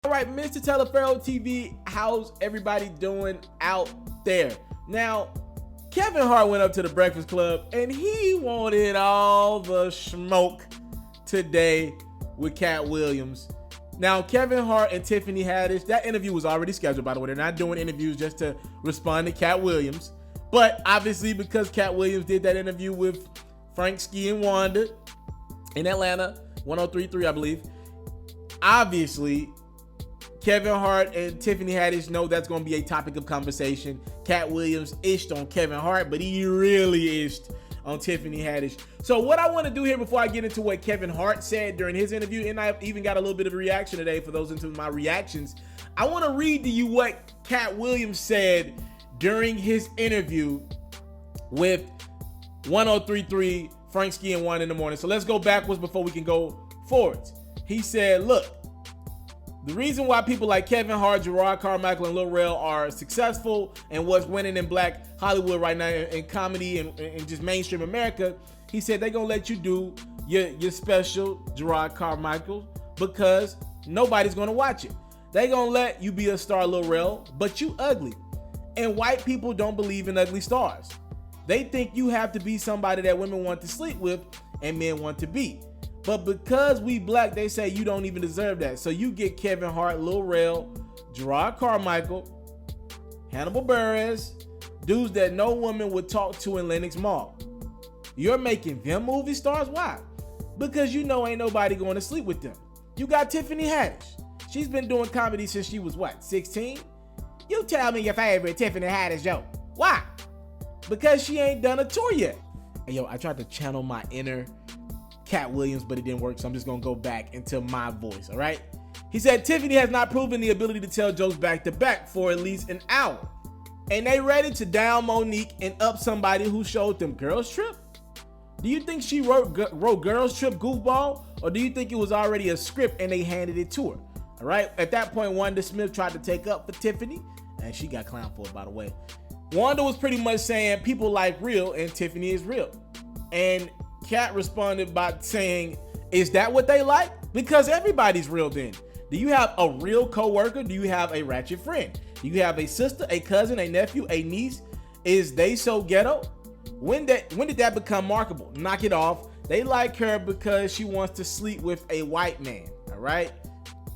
All right, Mr. Taliaferro TV, how's everybody doing out there? Now, Kevin Hart went up to the Breakfast Club and he wanted all the smoke today with Katt Williams. Now, Kevin Hart and Tiffany Haddish, that interview was already scheduled, by the way. They're not doing interviews just to respond to Katt Williams. But obviously, because Katt Williams did that interview with Frank Ski and Wanda in Atlanta, 103.3, I believe, obviously, Kevin Hart and Tiffany Haddish know that's going to be a topic of conversation. Katt Williams ished on Kevin Hart, but he really ished on Tiffany Haddish. So what I want to do here before I get into what Kevin Hart said during his interview, and I even got a little bit of a reaction today for those into my reactions, I want to read to you what Katt Williams said during his interview with 103.3 Frank Ski and 1 in the morning. So let's go backwards before we can go forwards. He said, look, the reason why people like Kevin Hart, Gerard Carmichael, and Lil Rel are successful and what's winning in Black Hollywood right now in comedy and just mainstream America, he said they're going to let you do your special Gerard Carmichael because nobody's going to watch it. They're going to let you be a star, Lil Rel, but you ugly. And white people don't believe in ugly stars. They think you have to be somebody that women want to sleep with and men want to be. But because we black, they say you don't even deserve that. So you get Kevin Hart, Lil Rel, Gerard Carmichael, Hannibal Buress, dudes that no woman would talk to in Lenox Mall. You're making them movie stars? Why? Because you know ain't nobody going to sleep with them. You got Tiffany Haddish. She's been doing comedy since she was what, 16? You tell me your favorite Tiffany Haddish joke. Why? Because she ain't done a tour yet. And yo, I tried to channel my inner Katt Williams, but it didn't work, so I'm just gonna go back into my voice, all right? He said, Tiffany has not proven the ability to tell jokes back to back for at least an hour. And they ready to down Monique and up somebody who showed them Girls Trip? Do you think she wrote Girls Trip goofball? Or do you think it was already a script and they handed it to her? All right, at that point, Wanda Smith tried to take up for Tiffany, and she got clowned for it, by the way. Wanda was pretty much saying people like real and Tiffany is real. And Katt responded by saying, is that what they like? Because everybody's real then. Do you have a real coworker? Do you have a ratchet friend? Do you have a sister, a cousin, a nephew, a niece? Is they so ghetto? When did that become marketable? Knock it off. They like her because she wants to sleep with a white man, all right?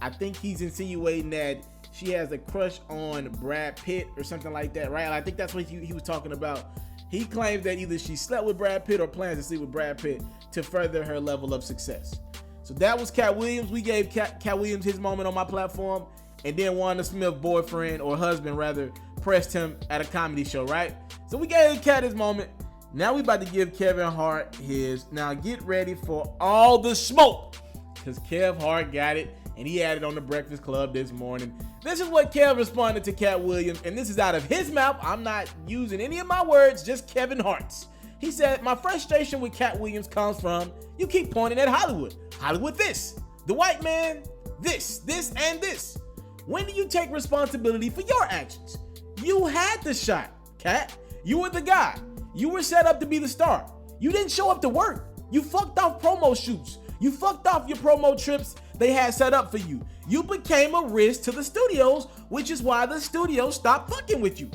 I think he's insinuating that she has a crush on Brad Pitt or something like that, right? I think that's what he was talking about. He claims that either she slept with Brad Pitt or plans to sleep with Brad Pitt to further her level of success. So that was Katt Williams. We gave Katt Williams his moment on my platform, and then Wanda Smith, boyfriend or husband rather, pressed him at a comedy show, right? So we gave Katt his moment. Now we about to give Kevin Hart his. Now get ready for all the smoke, because Kev Hart got it, and he had it on the Breakfast Club this morning. This is what Kev responded to Katt Williams, and this is out of his mouth. I'm not using any of my words, just Kevin Hart's. He said, my frustration with Katt Williams comes from, you keep pointing at Hollywood. Hollywood this, the white man this, and this. When do you take responsibility for your actions? You had the shot, Katt. You were the guy. You were set up to be the star. You didn't show up to work. You fucked off promo shoots. You fucked off your promo trips they had set up for you. You became a risk to the studios, which is why the studios stopped fucking with you.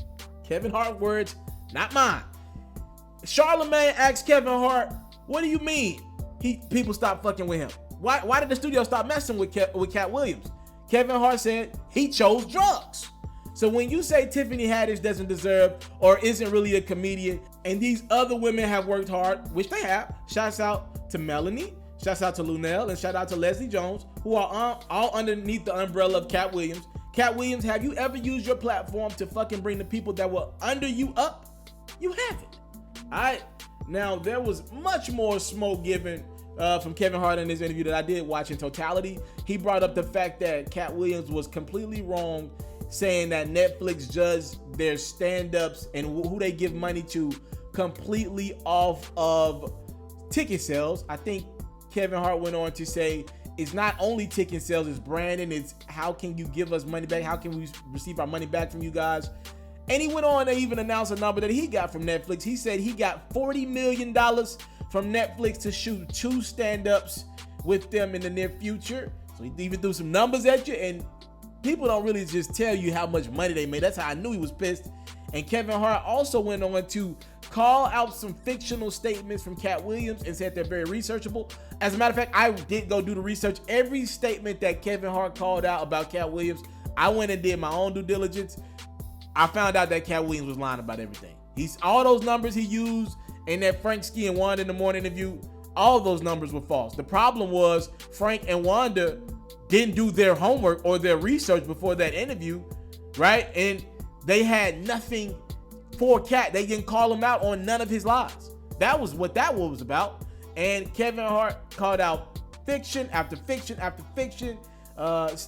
Kevin Hart words, not mine. Charlamagne asked Kevin Hart, what do you mean people stopped fucking with him? Why did the studio stop messing with Katt Williams? Kevin Hart said he chose drugs. So when you say Tiffany Haddish doesn't deserve or isn't really a comedian, and these other women have worked hard, which they have, shouts out to Melanie, shouts out to Lunel, and shout out to Leslie Jones, who are all underneath the umbrella of Katt Williams. Katt Williams, have you ever used your platform to fucking bring the people that were under you up? You haven't. All right. Now, there was much more smoke given from Kevin Hart in this interview that I did watch in totality. He brought up the fact that Katt Williams was completely wrong, saying that Netflix judged their stand-ups and who they give money to completely off of ticket sales. I think Kevin Hart went on to say it's not only ticket sales, it's branding, it's how can you give us money back, how can we receive our money back from you guys. And he went on to even announce a number that he got from Netflix. He said he got $40 million from Netflix to shoot 2 stand-ups with them in the near future. So he even threw some numbers at you, and people don't really just tell you how much money they made. That's how I knew he was pissed. And Kevin Hart also went on to call out some fictional statements from Katt Williams and said they're very researchable. As a matter of fact, I did go do the research. Every statement that Kevin Hart called out about Katt Williams, I went and did my own due diligence. I found out that Katt Williams was lying about everything. All those numbers he used in that Frank Ski and Wanda in the Morning interview, all those numbers were false. The problem was Frank and Wanda didn't do their homework or their research before that interview, right? And they had nothing for Katt. They didn't call him out on none of his lies. That was what that was about. And Kevin Hart called out fiction after fiction after fiction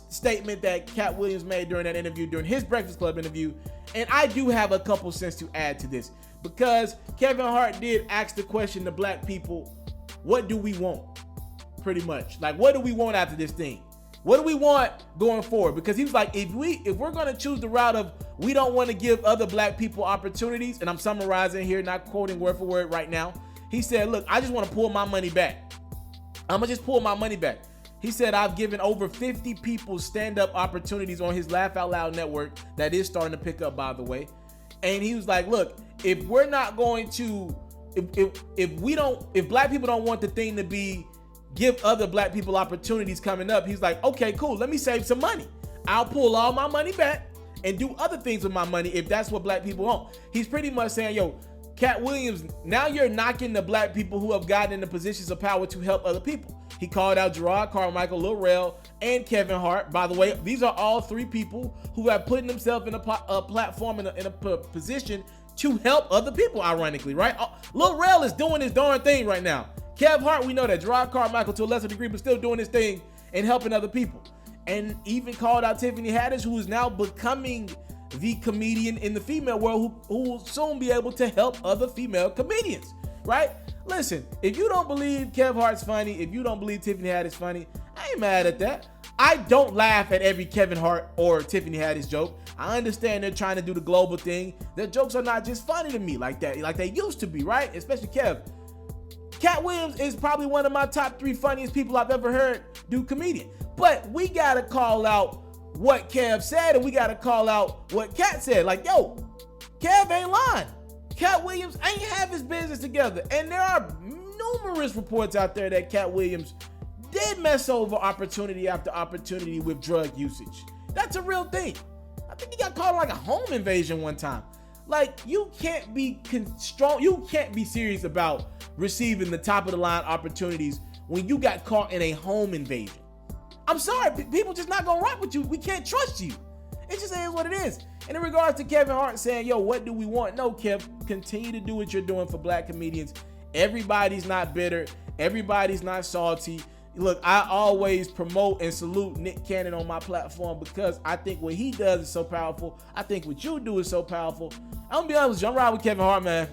statement that Katt Williams made during that interview, during his Breakfast Club interview. And I do have a couple cents to add to this, because Kevin Hart did ask the question to black people, what do we want? Pretty much. Like, what do we want after this thing? What do we want going forward? Because he was like, if we're going to choose the route of we don't want to give other black people opportunities, and I'm summarizing here, not quoting word for word right now. He said, look, I just want to pull my money back. I'm going to just pull my money back. He said, I've given over 50 people stand-up opportunities on his Laugh Out Loud network that is starting to pick up, by the way. And he was like, look, if we're not going to, if black people don't want the thing to be give other black people opportunities coming up, he's like, okay, cool, let me save some money. I'll pull all my money back and do other things with my money if that's what black people want. He's pretty much saying, yo, Katt Williams, now you're knocking the black people who have gotten into positions of power to help other people. He called out Gerard Carmichael, Lil Rel, and Kevin Hart. By the way, these are all three people who have put themselves in a platform, in a position to help other people, ironically, right? Lil Rel is doing his darn thing right now. Kev Hart, we know that. Gerard Carmichael, to a lesser degree, but still doing his thing and helping other people. And even called out Tiffany Haddish, who is now becoming the comedian in the female world who will soon be able to help other female comedians, right? Listen, if you don't believe Kev Hart's funny, if you don't believe Tiffany Haddish funny, I ain't mad at that. I don't laugh at every Kevin Hart or Tiffany Haddish joke. I understand they're trying to do the global thing. Their jokes are not just funny to me like that, like they used to be, right? Especially Kev. Katt Williams is probably one of my top 3 funniest people I've ever heard do comedian. But we gotta call out what Kev said, and we gotta call out what Katt said. Like, yo, Kev ain't lying. Katt Williams ain't have his business together. And there are numerous reports out there that Katt Williams did mess over opportunity after opportunity with drug usage. That's a real thing. I think he got caught like a home invasion one time. Like, you can't be strong. You can't be serious about receiving the top of the line opportunities when you got caught in a home invasion. I'm sorry, people just not gonna rock with you. We can't trust you. It just is what it is. And in regards to Kevin Hart saying, yo, what do we want? No, Kev, continue to do what you're doing for black comedians. Everybody's not bitter. Everybody's not salty. Look, I always promote and salute Nick Cannon on my platform because I think what he does is so powerful. I think what you do is so powerful. I'm gonna be honest with you, I'm riding with Kevin Hart, man.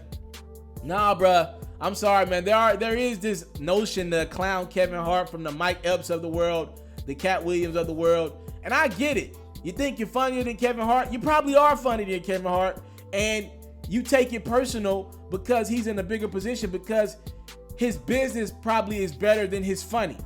Nah, bruh. I'm sorry, man. There is this notion to clown Kevin Hart from the Mike Epps of the world, the Katt Williams of the world, and I get it. You think you're funnier than Kevin Hart? You probably are funnier than Kevin Hart, and you take it personal because he's in a bigger position, because his business probably is better than his funny.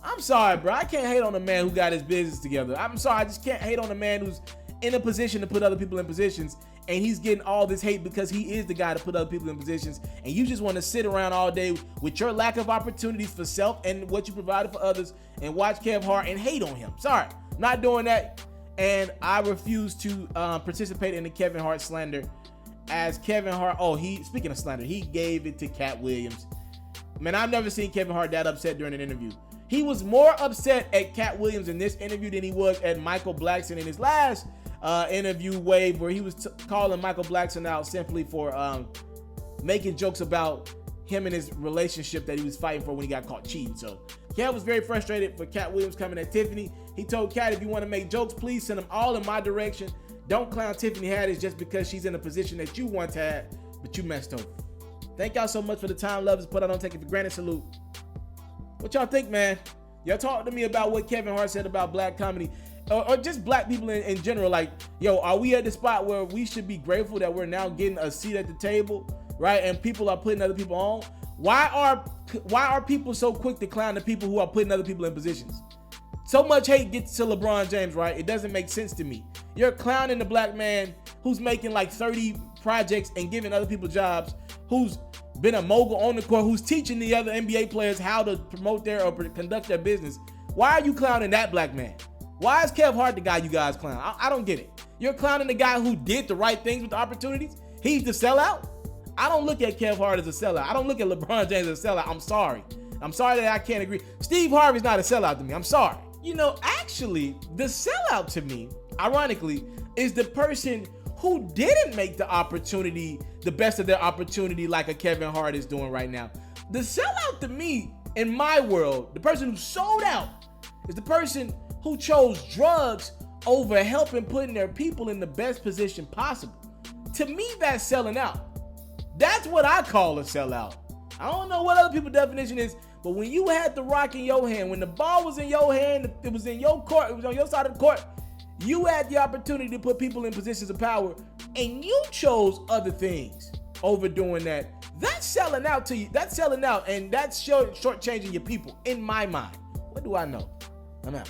I'm sorry, bro. I can't hate on a man who got his business together. I'm sorry. I just can't hate on a man who's in a position to put other people in positions, and he's getting all this hate because he is the guy to put other people in positions, and you just want to sit around all day with your lack of opportunities for self and what you provided for others and watch Kev Hart and hate on him. Sorry. Not doing that. And I refuse to participate in the Kevin Hart slander, as Kevin Hart, speaking of slander, he gave it to Katt Williams. Man, I've never seen Kevin Hart that upset during an interview. He was more upset at Katt Williams in this interview than he was at Michael Blackson in his last interview wave, where he was calling Michael Blackson out simply for making jokes about him and his relationship that he was fighting for when he got caught cheating. So Katt was very frustrated for Katt Williams coming at Tiffany. He told Katt, if you want to make jokes, please send them all in my direction. Don't clown Tiffany Haddish just because she's in a position that you once had, but you messed over. Thank y'all so much for the time, lovers. But I don't take it for granted. Salute. What y'all think, man? Y'all talk to me about what Kevin Hart said about black comedy, or just black people in general. Like, yo, are we at the spot where we should be grateful that we're now getting a seat at the table, right? And people are putting other people on. Why are people so quick to clown the people who are putting other people in positions? So much hate gets to LeBron James, right? It doesn't make sense to me. You're clowning the black man who's making like 30 projects and giving other people jobs, who's been a mogul on the court, who's teaching the other NBA players how to promote their or conduct their business. Why are you clowning that black man? Why is Kev Hart the guy you guys clown? I don't get it. You're clowning the guy who did the right things with the opportunities. He's the sellout. I don't look at Kev Hart as a sellout. I don't look at LeBron James as a sellout. I'm sorry. I'm sorry that I can't agree. Steve Harvey's not a sellout to me. I'm sorry. You know, actually, the sellout to me, ironically, is the person who didn't make the opportunity the best of their opportunity like a Kevin Hart is doing right now. The sellout to me, in my world, the person who sold out is the person who chose drugs over helping putting their people in the best position possible. To me, that's selling out. That's what I call a sellout. I don't know what other people's definition is, but when you had the rock in your hand, when the ball was in your hand, it was in your court, it was on your side of the court, you had the opportunity to put people in positions of power, and you chose other things over doing that. That's selling out to you. That's selling out, and that's shortchanging your people, in my mind. What do I know? I'm out.